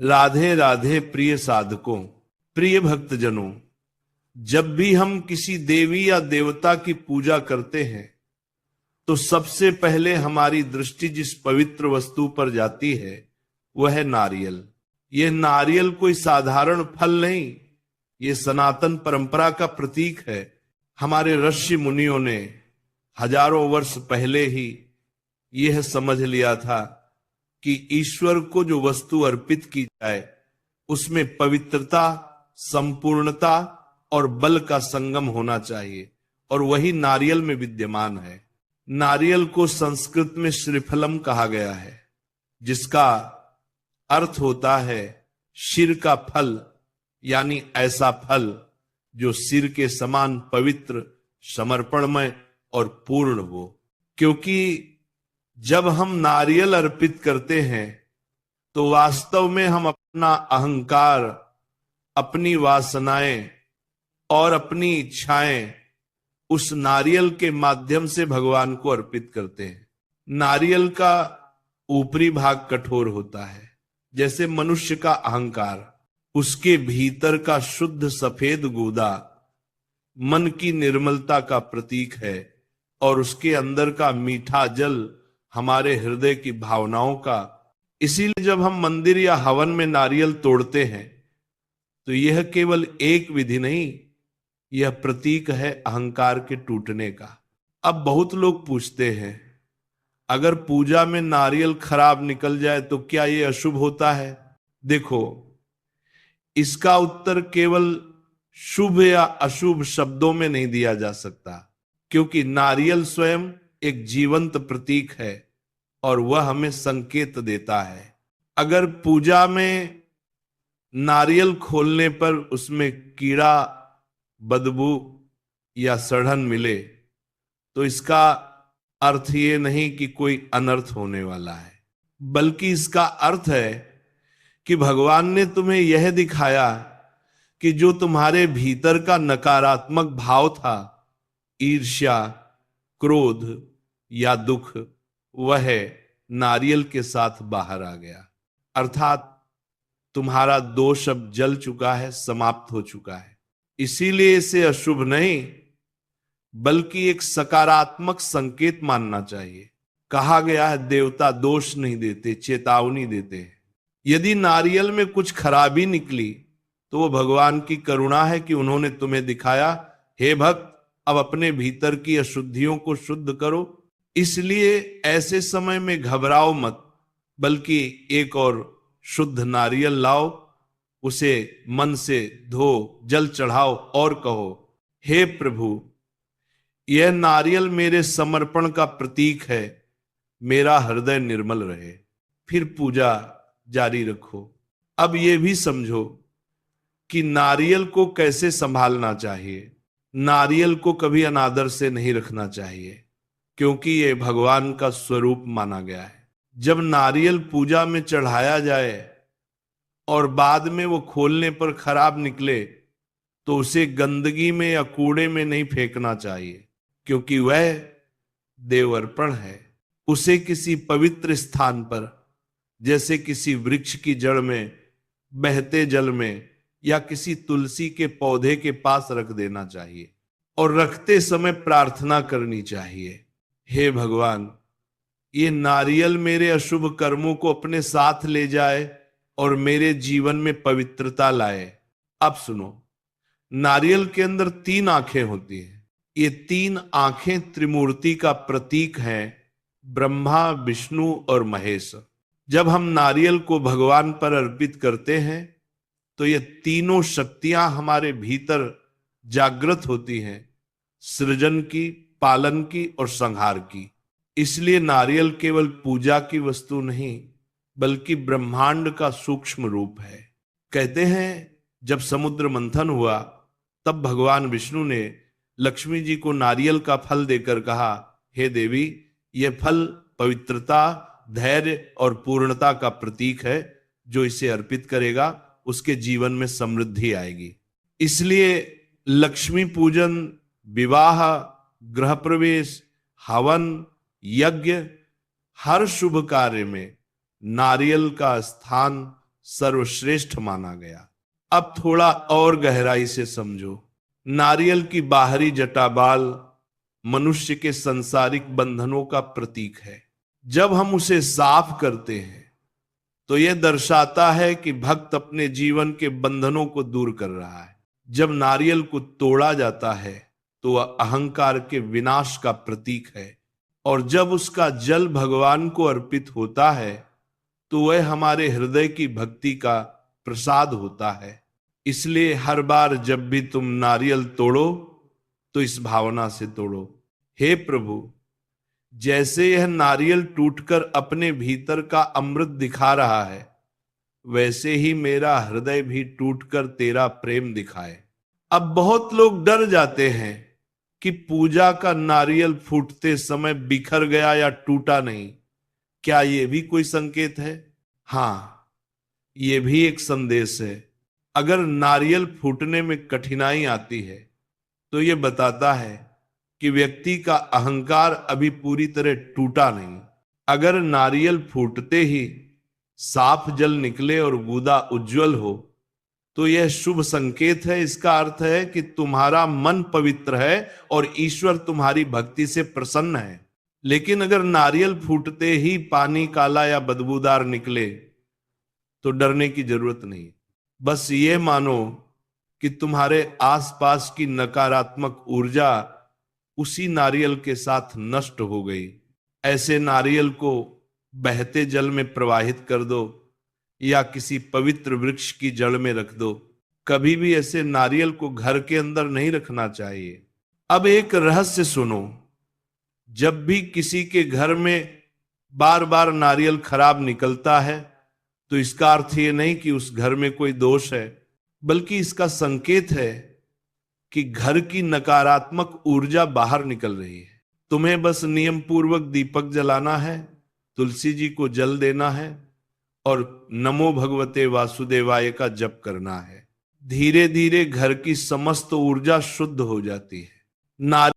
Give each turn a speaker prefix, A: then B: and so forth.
A: राधे राधे प्रिय साधकों, प्रिय भक्तजनों, जब भी हम किसी देवी या देवता की पूजा करते हैं तो सबसे पहले हमारी दृष्टि जिस पवित्र वस्तु पर जाती है वह है नारियल। यह नारियल कोई साधारण फल नहीं, ये सनातन परंपरा का प्रतीक है। हमारे ऋषि मुनियों ने हजारों वर्ष पहले ही यह समझ लिया था कि ईश्वर को जो वस्तु अर्पित की जाए उसमें पवित्रता, संपूर्णता और बल का संगम होना चाहिए, और वही नारियल में विद्यमान है। नारियल को संस्कृत में श्रीफलम कहा गया है, जिसका अर्थ होता है शिर का फल, यानी ऐसा फल जो सिर के समान पवित्र, समर्पणमय और पूर्ण हो। क्योंकि जब हम नारियल अर्पित करते हैं तो वास्तव में हम अपना अहंकार, अपनी वासनाएं और अपनी इच्छाएं उस नारियल के माध्यम से भगवान को अर्पित करते हैं। नारियल का ऊपरी भाग कठोर होता है जैसे मनुष्य का अहंकार, उसके भीतर का शुद्ध सफेद गूदा मन की निर्मलता का प्रतीक है, और उसके अंदर का मीठा जल हमारे हृदय की भावनाओं का। इसीलिए जब हम मंदिर या हवन में नारियल तोड़ते हैं तो यह केवल एक विधि नहीं, यह प्रतीक है अहंकार के टूटने का। अब बहुत लोग पूछते हैं, अगर पूजा में नारियल खराब निकल जाए तो क्या यह अशुभ होता है? देखो, इसका उत्तर केवल शुभ या अशुभ शब्दों में नहीं दिया जा सकता, क्योंकि नारियल स्वयं एक जीवंत प्रतीक है और वह हमें संकेत देता है। अगर पूजा में नारियल खोलने पर उसमें कीड़ा, बदबू या सड़न मिले तो इसका अर्थ ये नहीं कि कोई अनर्थ होने वाला है, बल्कि इसका अर्थ है कि भगवान ने तुम्हें यह दिखाया कि जो तुम्हारे भीतर का नकारात्मक भाव था, ईर्ष्या, क्रोध या दुख, वह नारियल के साथ बाहर आ गया। अर्थात तुम्हारा दोष अब जल चुका है, समाप्त हो चुका है। इसीलिए इसे अशुभ नहीं बल्कि एक सकारात्मक संकेत मानना चाहिए। कहा गया है देवता दोष नहीं देते, चेतावनी देते हैं। यदि नारियल में कुछ खराबी निकली तो वो भगवान की करुणा है कि उन्होंने तुम्हें दिखाया, हे भक्त, अब अपने भीतर की अशुद्धियों को शुद्ध करो। इसलिए ऐसे समय में घबराओ मत, बल्कि एक और शुद्ध नारियल लाओ, उसे मन से धो, जल चढ़ाओ और कहो, हे प्रभु, यह नारियल मेरे समर्पण का प्रतीक है, मेरा हृदय निर्मल रहे। फिर पूजा जारी रखो। अब यह भी समझो कि नारियल को कैसे संभालना चाहिए। नारियल को कभी अनादर से नहीं रखना चाहिए, क्योंकि यह भगवान का स्वरूप माना गया है। जब नारियल पूजा में चढ़ाया जाए और बाद में वो खोलने पर खराब निकले तो उसे गंदगी में या कूड़े में नहीं फेंकना चाहिए, क्योंकि वह देव अर्पण है। उसे किसी पवित्र स्थान पर, जैसे किसी वृक्ष की जड़ में, बहते जल में या किसी तुलसी के पौधे के पास रख देना चाहिए, और रखते समय प्रार्थना करनी चाहिए, हे भगवान, ये नारियल मेरे अशुभ कर्मों को अपने साथ ले जाए और मेरे जीवन में पवित्रता लाए। अब सुनो, नारियल के अंदर 3 आंखें होती हैं। ये 3 आंखें त्रिमूर्ति का प्रतीक हैं, ब्रह्मा, विष्णु और महेश। जब हम नारियल को भगवान पर अर्पित करते हैं तो ये तीनों शक्तियां हमारे भीतर जागृत होती हैं, सृजन की, पालन की और संहार की। इसलिए नारियल केवल पूजा की वस्तु नहीं बल्कि ब्रह्मांड का सूक्ष्म रूप है। कहते हैं जब समुद्र मंथन हुआ तब भगवान विष्णु ने लक्ष्मी जी को नारियल का फल देकर कहा, हे देवी, यह फल पवित्रता, धैर्य और पूर्णता का प्रतीक है। जो इसे अर्पित करेगा उसके जीवन में समृद्धि आएगी। इसलिए लक्ष्मी पूजन, विवाह, गृह प्रवेश, हवन, यज्ञ, हर शुभ कार्य में नारियल का स्थान सर्वश्रेष्ठ माना गया। अब थोड़ा और गहराई से समझो। नारियल की बाहरी जटाबाल मनुष्य के सांसारिक बंधनों का प्रतीक है। जब हम उसे साफ करते हैं तो यह दर्शाता है कि भक्त अपने जीवन के बंधनों को दूर कर रहा है। जब नारियल को तोड़ा जाता है तो वह अहंकार के विनाश का प्रतीक है, और जब उसका जल भगवान को अर्पित होता है तो वह हमारे हृदय की भक्ति का प्रसाद होता है। इसलिए हर बार जब भी तुम नारियल तोड़ो तो इस भावना से तोड़ो, हे प्रभु, जैसे यह नारियल टूटकर अपने भीतर का अमृत दिखा रहा है, वैसे ही मेरा हृदय भी टूटकर तेरा प्रेम दिखाए। अब बहुत लोग डर जाते हैं कि पूजा का नारियल फूटते समय बिखर गया या टूटा नहीं। क्या यह भी कोई संकेत है? हाँ, यह भी एक संदेश है। अगर नारियल फूटने में कठिनाई आती है तो यह बताता है कि व्यक्ति का अहंकार अभी पूरी तरह टूटा नहीं। अगर नारियल फूटते ही साफ जल निकले और गूदा उज्जवल हो तो यह शुभ संकेत है। इसका अर्थ है कि तुम्हारा मन पवित्र है और ईश्वर तुम्हारी भक्ति से प्रसन्न है। लेकिन अगर नारियल फूटते ही पानी काला या बदबूदार निकले तो डरने की जरूरत नहीं। बस ये मानो कि तुम्हारे आसपास की नकारात्मक ऊर्जा उसी नारियल के साथ नष्ट हो गई। ऐसे नारियल को बहते जल में प्रवाहित कर दो या किसी पवित्र वृक्ष की जड़ में रख दो। कभी भी ऐसे नारियल को घर के अंदर नहीं रखना चाहिए। अब एक रहस्य सुनो। जब भी किसी के घर में बार बार नारियल खराब निकलता है तो इसका अर्थ ये नहीं कि उस घर में कोई दोष है, बल्कि इसका संकेत है कि घर की नकारात्मक ऊर्जा बाहर निकल रही है। तुम्हें बस नियम पूर्वक दीपक जलाना है, तुलसी जी को जल देना है और नमो भगवते वासुदेवाय का जप करना है। धीरे धीरे घर की समस्त ऊर्जा शुद्ध हो जाती है।